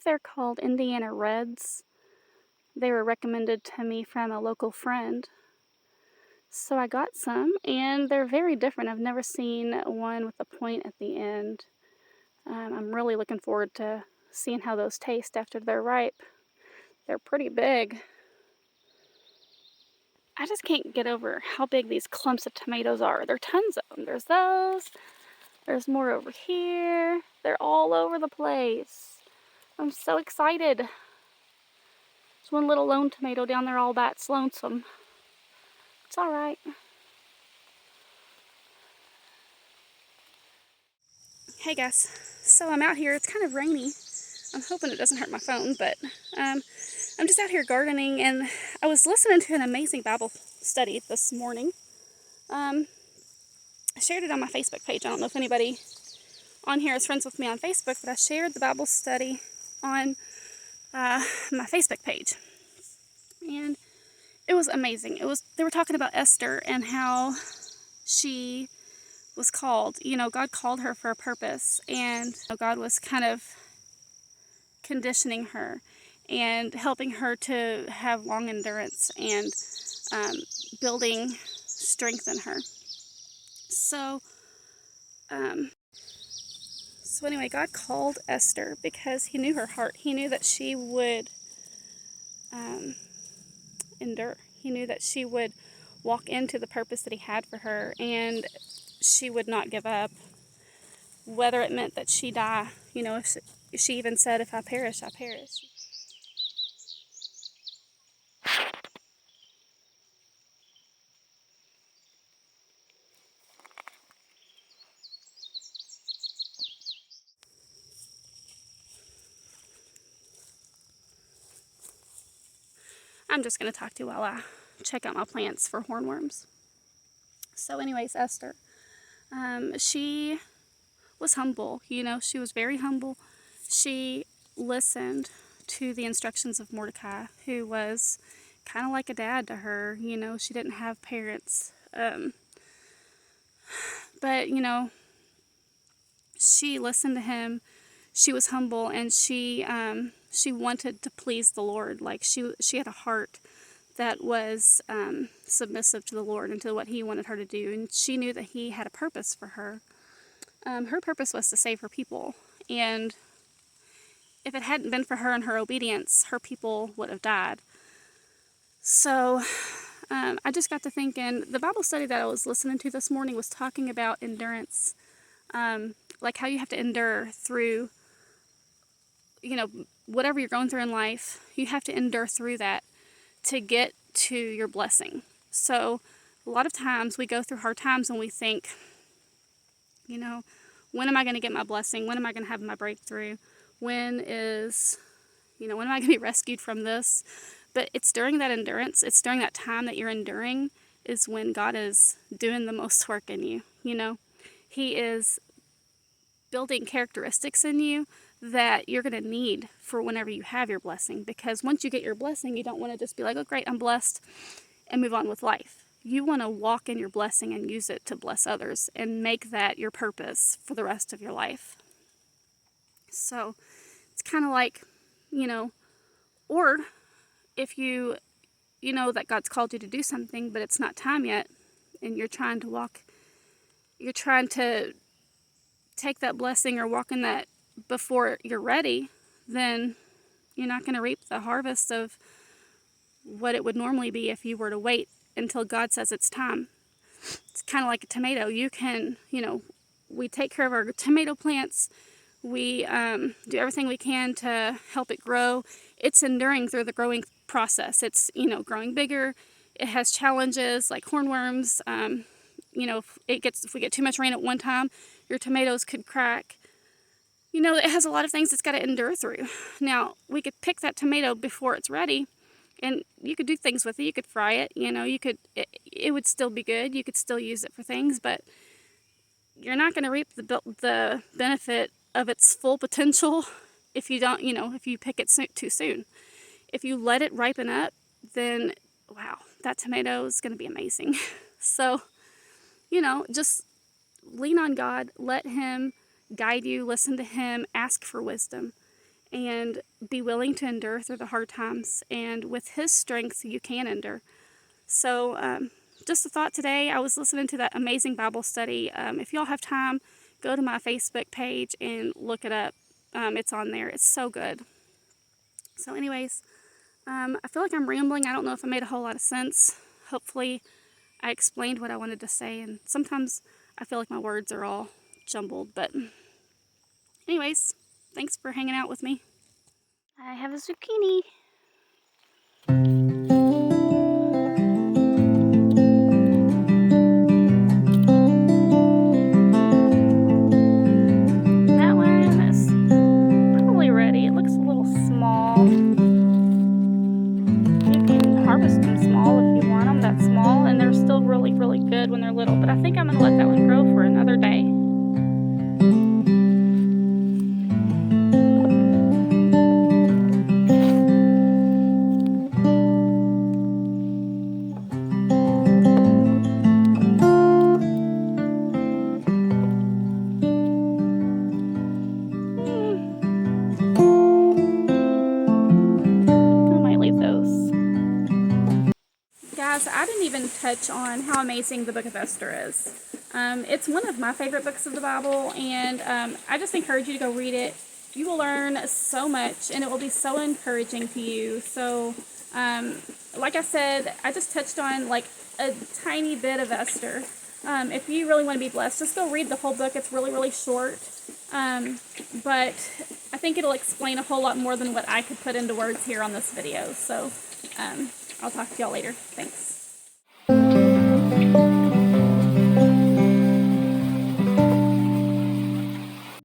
they're called Indiana Reds. They were recommended to me from a local friend. So I got some, and they're very different. I've never seen one with a point at the end. I'm really looking forward to seeing how those taste after they're ripe. They're pretty big. I just can't get over how big these clumps of tomatoes are. There are tons of them. There's those. There's more over here. They're all over the place. I'm so excited. There's one little lone tomato down there all by its lonesome. It's all right. Hey guys, so I'm out here. It's kind of rainy. I'm hoping it doesn't hurt my phone, but I'm just out here gardening, and I was listening to an amazing Bible study this morning. I shared it on my Facebook page. I don't know if anybody on here is friends with me on Facebook, but I shared the Bible study on my Facebook page, and it was amazing. They were talking about Esther and how she was called. God called her for a purpose, and God was kind of conditioning her and helping her to have long endurance and building strength in her. So anyway, God called Esther because he knew her heart. He knew that she would endure. He knew that she would walk into the purpose that he had for her, and she would not give up, whether it meant that she die. If she even said, "If I perish, I perish." I'm just going to talk to you while I check out my plants for hornworms. So anyways, Esther, she was humble. She was very humble. She listened to the instructions of Mordecai, who was kind of like a dad to her. She didn't have parents. But she listened to him. She was humble, and she wanted to please the Lord. Like she had a heart that was submissive to the Lord and to what he wanted her to do. And she knew that he had a purpose for her. Her purpose was to save her people. And if it hadn't been for her and her obedience, her people would have died. So I just got to thinking, the Bible study that I was listening to this morning was talking about endurance, like how you have to endure through, whatever you're going through in life. You have to endure through that to get to your blessing. So a lot of times we go through hard times and we think, when am I going to get my blessing? When am I going to have my breakthrough? When am I going to be rescued from this? But it's during that endurance, it's during that time that you're enduring is when God is doing the most work in you. He is building characteristics in you that you're going to need for whenever you have your blessing. Because once you get your blessing, you don't want to just be like, oh great, I'm blessed, and move on with life. You want to walk in your blessing and use it to bless others and make that your purpose for the rest of your life. So it's kind of like, or if you know that God's called you to do something, but it's not time yet, and you're trying to take that blessing or walk in that before you're ready, then you're not going to reap the harvest of what it would normally be if you were to wait until God says it's time. It's kind of like a tomato. You can, we take care of our tomato plants. We do everything we can to help it grow. It's enduring through the growing process. It's, growing bigger. It has challenges like hornworms. If we get too much rain at one time, your tomatoes could crack. It has a lot of things it's got to endure through. Now, we could pick that tomato before it's ready, and you could do things with it. You could fry it, it would still be good. You could still use it for things, but you're not going to reap the benefit of its full potential if you don't, if you pick it too soon. If you let it ripen up, then, wow, that tomato is going to be amazing. So, just lean on God, let him guide you, listen to him, ask for wisdom, and be willing to endure through the hard times. And with His strength, you can endure. So just a thought today. I was listening to that amazing Bible study. If y'all have time, go to my Facebook page and look it up. It's on there. It's so good. So anyways, I feel like I'm rambling. I don't know if I made a whole lot of sense. Hopefully I explained what I wanted to say, and sometimes I feel like my words are all jumbled, but anyways, thanks for hanging out with me. I have a zucchini. That one is probably ready. It looks a little small. You can harvest them small if you want them that small, and they're still really, really good when they're little, but I think I'm going to let that one grow for another day. Guys, I didn't even touch on how amazing the book of Esther is. It's one of my favorite books of the Bible, and I just encourage you to go read it. You will learn so much, and it will be so encouraging to you. So, like I said, I just touched on like a tiny bit of Esther. If you really want to be blessed, just go read the whole book. It's really, really short, but I think it'll explain a whole lot more than what I could put into words here on this video. So, I'll talk to y'all later. Thanks.